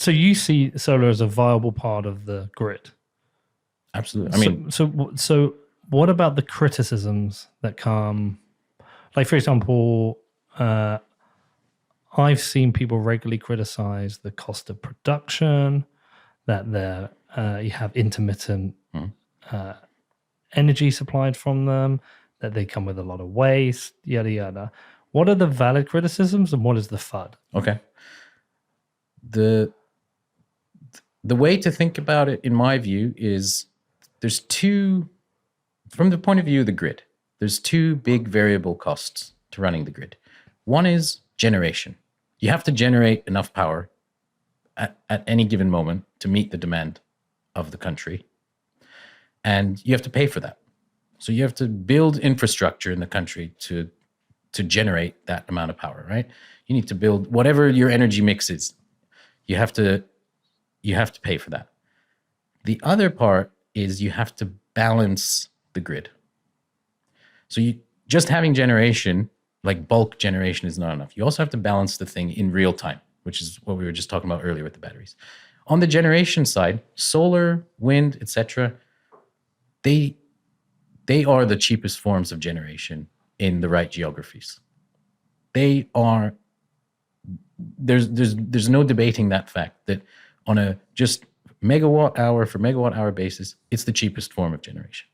So you see solar as a viable part of the grid. Absolutely. I mean, So what about the criticisms that come? Like, for example, I've seen people regularly criticize the cost of production, that you have intermittent energy supplied from them, that they come with a lot of waste, yada yada. What are the valid criticisms and what is the FUD? okay. The way to think about it, in my view, is there's two, from the point of view of the grid, there's two big variable costs to running the grid. One is generation. You have to generate enough power at any given moment to meet the demand of the country. And you have to pay for that. So you have to build infrastructure in the country to generate that amount of power, right? You need to build whatever your energy mix is. You have to pay for that. The other part is you have to balance the grid. So you just having generation, like bulk generation, is not enough. You also have to balance the thing in real time, which is what we were just talking about earlier with the batteries. On the generation side, solar, wind, etc., they are the cheapest forms of generation in the right geographies. They are. There's no debating that fact that on a just megawatt hour for megawatt hour basis, it's the cheapest form of generation.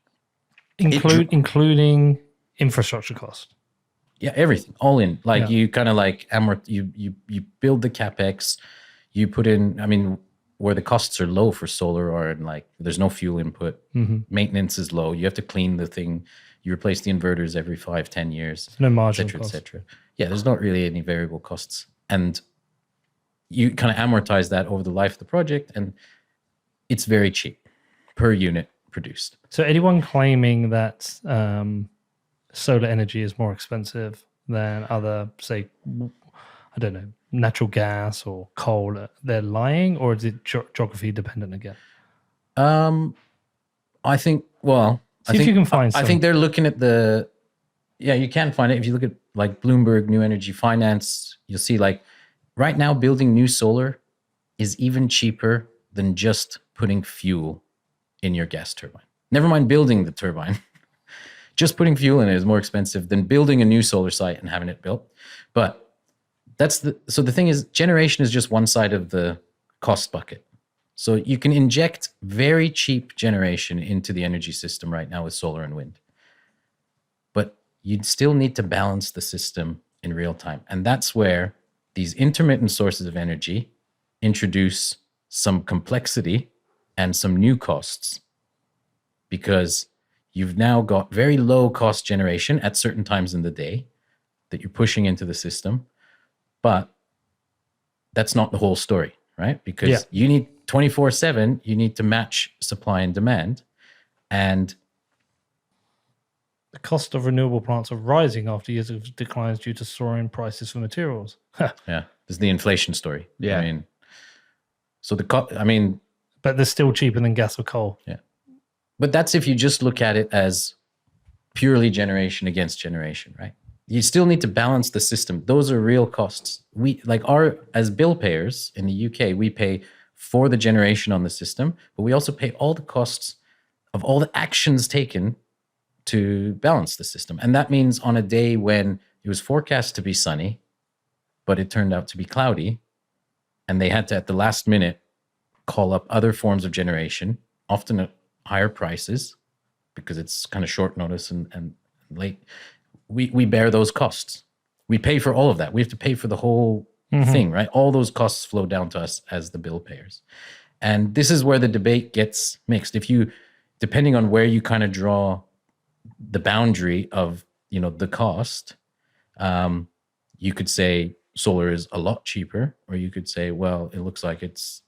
Including infrastructure cost. Yeah, everything, all in. Like you kind of like you build the capex, you put in. I mean, where the costs are low for solar are in like there's no fuel input, maintenance is low. You have to clean the thing. You replace the inverters every 5-10 years. There's no margin et cost. cetera. Yeah, there's not really any variable costs, and you kind of amortize that over the life of the project, and it's very cheap per unit produced. So anyone claiming that solar energy is more expensive than other, say, I don't know, natural gas or coal, they're lying, or is it geography dependent again? I think, well, See if you can find I think they're looking at you can find it. If you look at like Bloomberg New Energy Finance, you'll see like right now building new solar is even cheaper than just putting fuel in your gas turbine. Never mind building the turbine. Just putting fuel in it is more expensive than building a new solar site and having it built. But so the thing is, generation is just one side of the cost bucket. So you can inject very cheap generation into the energy system right now with solar and wind. But you'd still need to balance the system in real time. And that's where these intermittent sources of energy introduce some complexity and some new costs, because you've now got very low cost generation at certain times in the day that you're pushing into the system. But that's not the whole story, right? Because you need 24/7, you need to match supply and demand. And the cost of renewable plants are rising after years of declines due to soaring prices for materials. yeah, there's the inflation story. Yeah. I mean, so but they're still cheaper than gas or coal. Yeah. But that's if you just look at it as purely generation against generation, right? You still need to balance the system. Those are real costs. We as bill payers in the UK, we pay for the generation on the system, but we also pay all the costs of all the actions taken to balance the system. And that means on a day when it was forecast to be sunny, but it turned out to be cloudy, and they had to, at the last minute, call up other forms of generation, often at higher prices, because it's kind of short notice and late. We bear those costs. We pay for all of that. We have to pay for the whole thing, right? All those costs flow down to us as the bill payers. And this is where the debate gets mixed. Depending on where you kind of draw the boundary of, the cost, you could say solar is a lot cheaper, or you could say, well, it looks like it's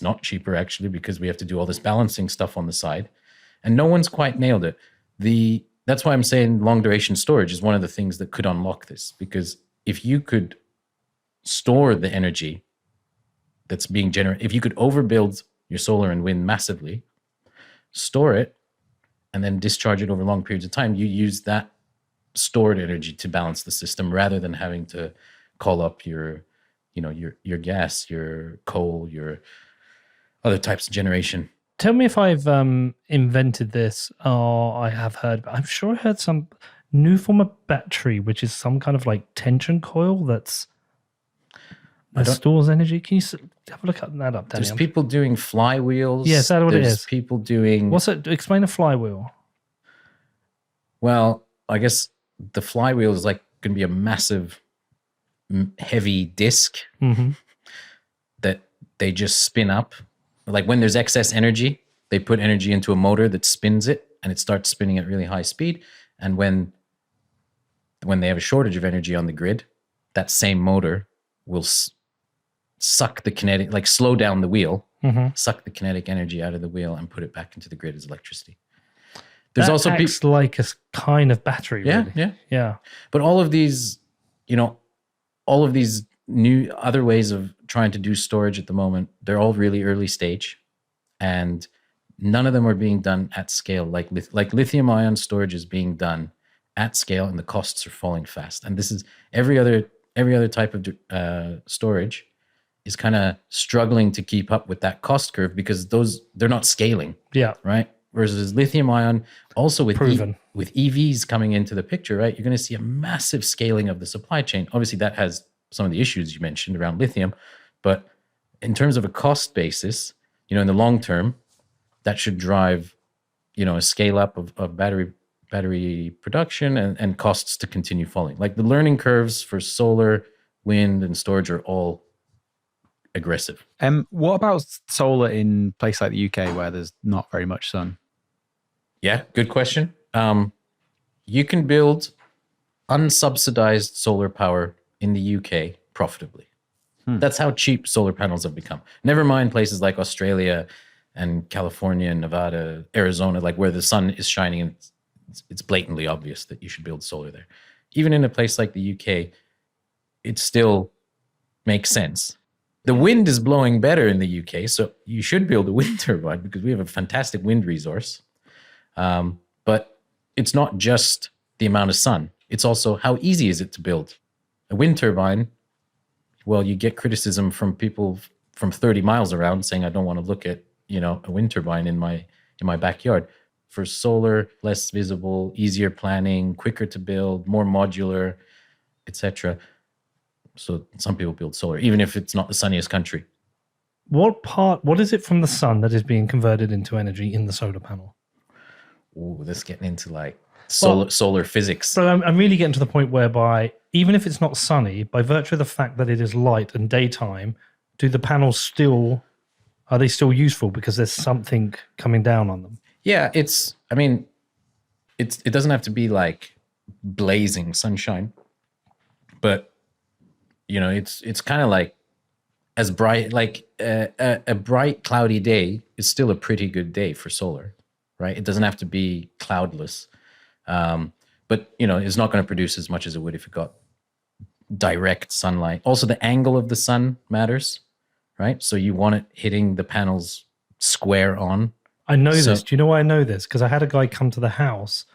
not cheaper actually, because we have to do all this balancing stuff on the side. And no one's quite nailed it. That's why I'm saying long duration storage is one of the things that could unlock this, because if you could store the energy that's being generated, if you could overbuild your solar and wind massively, store it, and then discharge it over long periods of time, you use that stored energy to balance the system rather than having to call up your your gas, your coal, your other types of generation. Tell me if I've invented this or I have heard. I'm sure I heard some new form of battery, which is some kind of like tension coil that stores energy. Can you have a look at that up, Danny? There's people doing flywheels. Yeah, is that what it There's is? people doing. What's it? Explain a flywheel. Well, I guess the flywheel is like going to be a massive, heavy disc that they just spin up. Like when there's excess energy, they put energy into a motor that spins it, and it starts spinning at really high speed. And when they have a shortage of energy on the grid, that same motor will suck the kinetic, like slow down the wheel, suck the kinetic energy out of the wheel and put it back into the grid as electricity. There's that also acts like a kind of battery. Yeah, really. Yeah. But all of these, all of these new other ways of trying to do storage at the moment, they're all really early stage, and none of them are being done at scale. Like lithium ion storage is being done at scale, and the costs are falling fast. And this is every other type of storage is kind of struggling to keep up with that cost curve because they're not scaling. Yeah. Right. Versus lithium ion, also with Proven. with EVs coming into the picture, right? You're going to see a massive scaling of the supply chain. Obviously, that has some of the issues you mentioned around lithium, but in terms of a cost basis, in the long term, that should drive, a scale up of battery production and costs to continue falling. Like the learning curves for solar, wind, and storage are all aggressive. What about solar in a place like the UK where there's not very much sun? Yeah, good question. You can build unsubsidized solar power in the UK profitably. That's how cheap solar panels have become. Never mind places like Australia and California and Nevada, Arizona, like where the sun is shining and it's blatantly obvious that you should build solar there. Even in a place like the UK, it still makes sense. The wind is blowing better in the UK, so you should build a wind turbine because we have a fantastic wind resource. But it's not just the amount of sun. It's also how easy is it to build. A wind turbine, well, you get criticism from people from 30 miles around saying, I don't want to look at, a wind turbine in my backyard. For solar, less visible, easier planning, quicker to build, more modular, etc. So some people build solar, even if it's not the sunniest country. What is it from the sun that is being converted into energy in the solar panel? Oh, this is getting into like solar physics. So I'm really getting to the point whereby even if it's not sunny, by virtue of the fact that it is light and daytime, do the panels are they still useful because there's something coming down on them? Yeah, it doesn't have to be like blazing sunshine, but it's kind of like as bright, like a bright cloudy day is still a pretty good day for solar, right? It doesn't have to be cloudless, but it's not going to produce as much as it would if it got direct sunlight. Also, the angle of the sun matters, right? So you want it hitting the panels square on. I know this. Do you know why I know this? Because I had a guy come to the house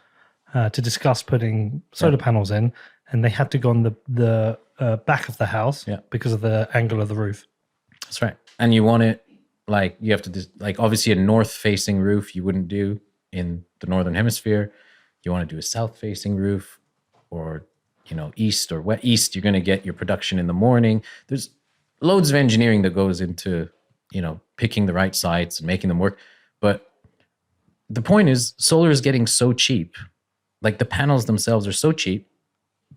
to discuss putting solar panels in, and they had to go on the back of the house because of the angle of the roof. That's right. And you want it like you have to like obviously a north-facing roof you wouldn't do in the northern hemisphere. You want to do a south-facing roof, or east or west. East, you're going to get your production in the morning. There's loads of engineering that goes into picking the right sites and making them work. But the point is, solar is getting so cheap, like the panels themselves are so cheap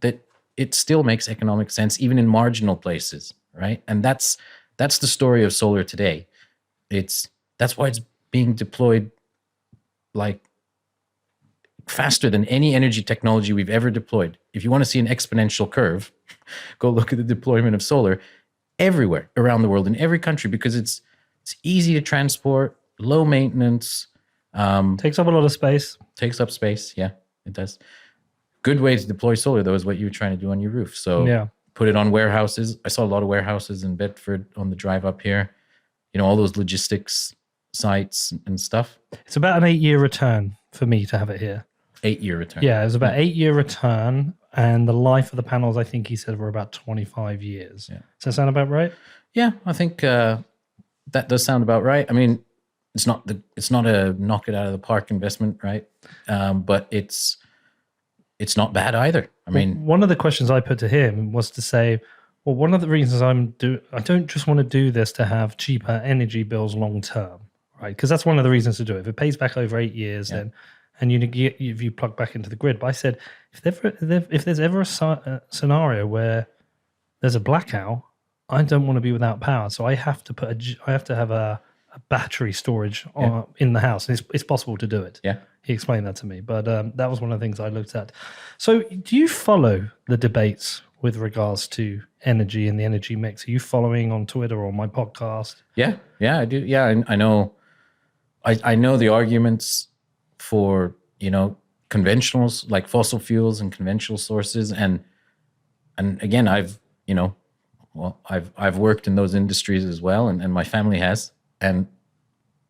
that it still makes economic sense even in marginal places, right? And that's the story of solar today. That's why it's being deployed like faster than any energy technology we've ever deployed. If you want to see an exponential curve, go look at the deployment of solar everywhere around the world in every country because it's easy to transport, low maintenance. Takes up a lot of space. Takes up space, yeah, it does. Good way to deploy solar, though, is what you were trying to do on your roof. So put it on warehouses. I saw a lot of warehouses in Bedford on the drive up here. All those logistics sites and stuff. It's about an 8-year return for me to have it here. 8-year return. Yeah, it was about 8-year return. and the life of the panels, I think he said, were about 25 years. Yeah. Does that sound about right? Yeah, I think that does sound about right. I mean, it's not a knock it out of the park investment, right? But it's not bad either. I mean, one of the questions I put to him was to say, well, one of the reasons I don't just want to do this to have cheaper energy bills long term, right? Because that's one of the reasons to do it. If it pays back over 8 years, then and if you plug back into the grid. But I said, if there's ever a scenario where there's a blackout, I don't want to be without power, so I have to have a battery storage in the house, and it's possible to do it. Yeah. He explained that to me, but that was one of the things I looked at. So, do you follow the debates with regards to energy and the energy mix? Are you following on Twitter or my podcast? Yeah, I do. Yeah, I know. I know the arguments for conventionals like fossil fuels and conventional sources, and again, I've worked in those industries as well, and my family has, and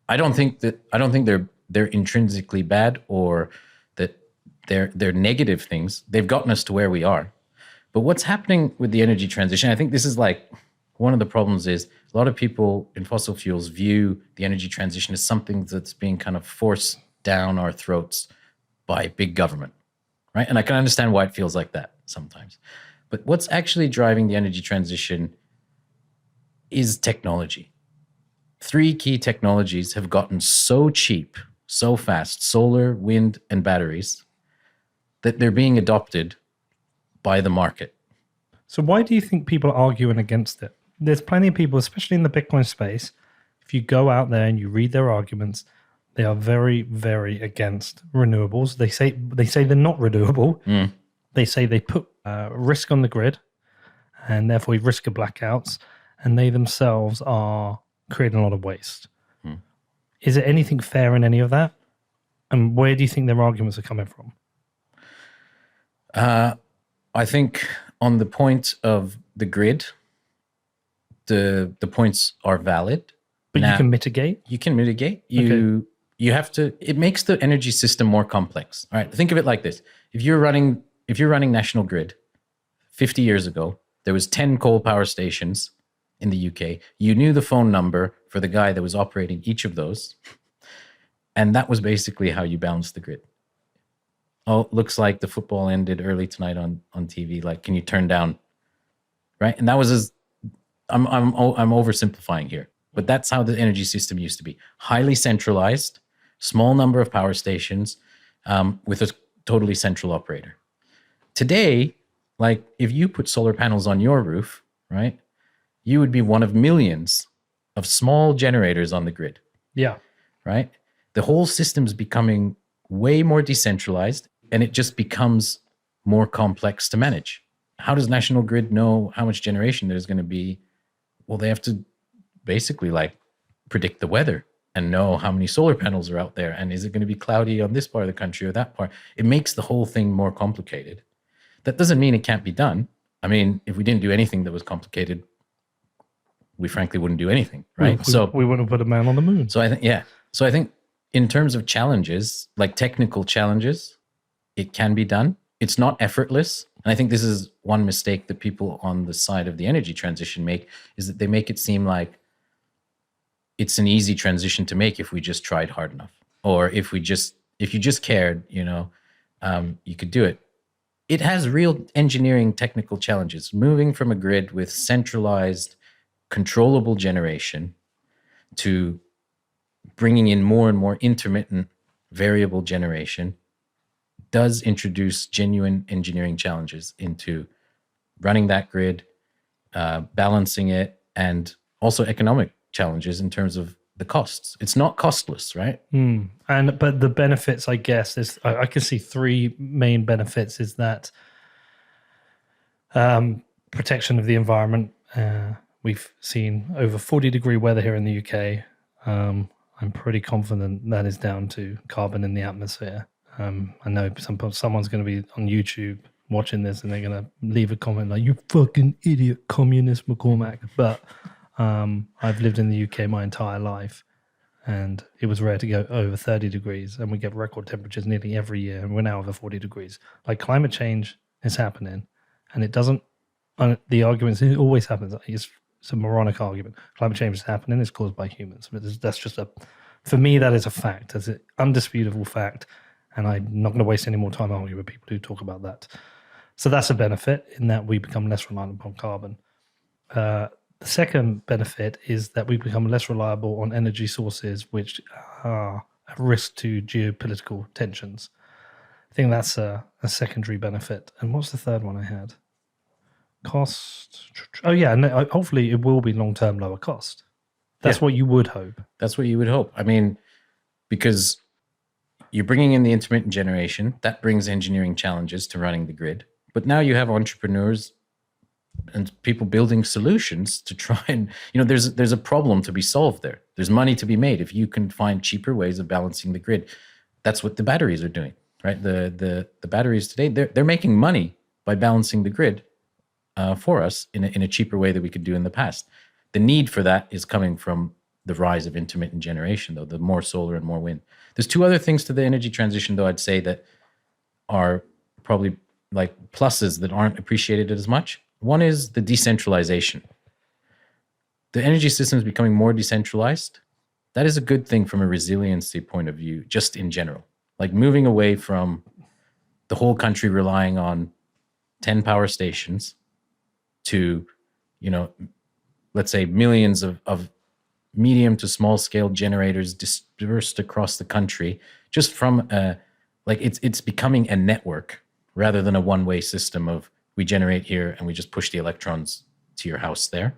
I don't think they're intrinsically bad or that they're negative things. They've gotten us to where we are. But what's happening with the energy transition, I think this is like one of the problems is a lot of people in fossil fuels view the energy transition as something that's being kind of forced down our throats by big government, right? And I can understand why it feels like that sometimes. But what's actually driving the energy transition is technology. 3 key technologies have gotten so cheap, so fast, solar, wind, and batteries, that they're being adopted by the market. So why do you think people are arguing against it? There's plenty of people, especially in the Bitcoin space, if you go out there and you read their arguments, they are very, very against renewables. They say they're not renewable. They say they put risk on the grid, and therefore risk of blackouts, and they themselves are creating a lot of waste. Is there anything fair in any of that? And where do you think their arguments are coming from? I think on the point of the grid, the points are valid. But now, you can mitigate? You can mitigate. You have to, it makes the energy system more complex. All right, think of it like this. If you're running National Grid 50 years ago, there was 10 coal power stations in the UK. You knew the phone number for the guy that was operating each of those. And that was basically how you balanced the grid. Oh, looks like the football ended early tonight on TV. Like, can you turn down? Right? And that was I'm oversimplifying here, but that's how the energy system used to be. Highly centralized, small number of power stations with a totally central operator. Today, like if you put solar panels on your roof, right, you would be one of millions of small generators on the grid. Yeah. Right? The whole system's becoming way more decentralized, and it just becomes more complex to manage. How does National Grid know how much generation there's going to be? Well, they have to basically like predict the weather and know how many solar panels are out there, and is it going to be cloudy on this part of the country or that part? It makes the whole thing more complicated. That doesn't mean it can't be done. I mean, if we didn't do anything that was complicated, we frankly wouldn't do anything, right? We wouldn't put a man on the moon. So I think in terms of challenges, like technical challenges, it can be done. It's not effortless. And I think this is one mistake that people on the side of the energy transition make, is that they make it seem like it's an easy transition to make if we just tried hard enough. Or if you just cared, you could do it. It has real engineering technical challenges. Moving from a grid with centralized, controllable generation to bringing in more and more intermittent variable generation does introduce genuine engineering challenges into running that grid, balancing it, and also economic challenges in terms of the costs. It's not costless, right? But the benefits, I guess, I can see 3 main benefits. Is that protection of the environment. We've seen over 40-degree weather here in the UK. I'm pretty confident that is down to carbon in the atmosphere. I know someone's going to be on YouTube watching this and they're going to leave a comment like, "You fucking idiot, communist McCormack." But I've lived in the UK my entire life, and it was rare to go over 30 degrees, and we get record temperatures nearly every year, and we're now over 40 degrees. Like, climate change is happening, and it doesn't. The arguments, it always happens. It's a moronic argument. Climate change is happening. It's caused by humans. But that's just for me, that is a fact. That's an undisputable fact. And I'm not going to waste any more time arguing with people who talk about that. So that's a benefit in that we become less reliant upon carbon. The second benefit is that we become less reliable on energy sources which are at risk to geopolitical tensions. I think that's a secondary benefit. And what's the third one I had? Cost. Oh, yeah. No, hopefully it will be long-term lower cost. That's what you would hope. That's what you would hope. I mean, because you're bringing in the intermittent generation, that brings engineering challenges to running the grid. But now you have entrepreneurs and people building solutions to try and, there's a problem to be solved there. There's money to be made if you can find cheaper ways of balancing the grid. That's what the batteries are doing, right? The batteries today, they're making money by balancing the grid for us in a cheaper way than we could do in the past. The need for that is coming from the rise of intermittent generation, though, the more solar and more wind. There's two other things to the energy transition, though, I'd say that are probably like pluses that aren't appreciated as much. One is the decentralization. The energy system is becoming more decentralized. That is a good thing from a resiliency point of view, just in general. Like moving away from the whole country relying on 10 power stations to, let's say millions of medium to small scale generators dispersed across the country, just from it's becoming a network rather than a one-way system of we generate here and we just push the electrons to your house there.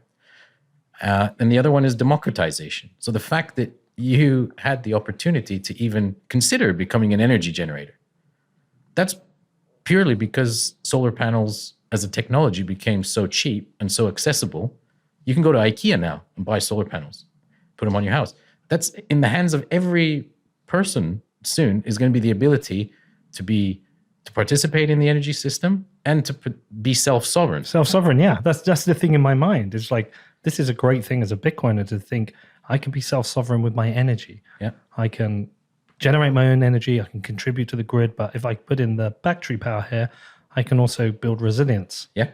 And the other one is democratization. So the fact that you had the opportunity to even consider becoming an energy generator, that's purely because solar panels as a technology became so cheap and so accessible. You can go to IKEA now and buy solar panels, put them on your house. That's in the hands of every person soon, is going to be the ability to participate in the energy system and to be self-sovereign. Self-sovereign, yeah. That's the thing in my mind. It's like, this is a great thing as a Bitcoiner to think I can be self-sovereign with my energy. Yeah. I can generate my own energy. I can contribute to the grid. But if I put in the battery power here, I can also build resilience. Yeah.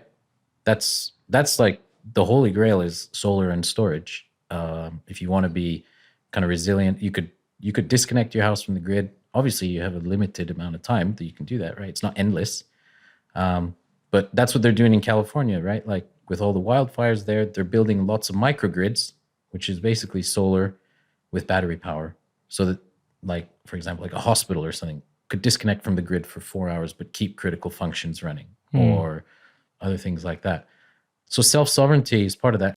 That's like the holy grail is solar and storage. If you want to be kind of resilient, you could disconnect your house from the grid. Obviously, you have a limited amount of time that you can do that, right? It's not endless. But that's what they're doing in California, right? Like with all the wildfires there, they're building lots of microgrids, which is basically solar with battery power. So that, like, for example, like a hospital or something could disconnect from the grid for 4 hours, but keep critical functions running or other things like that. So self-sovereignty is part of that.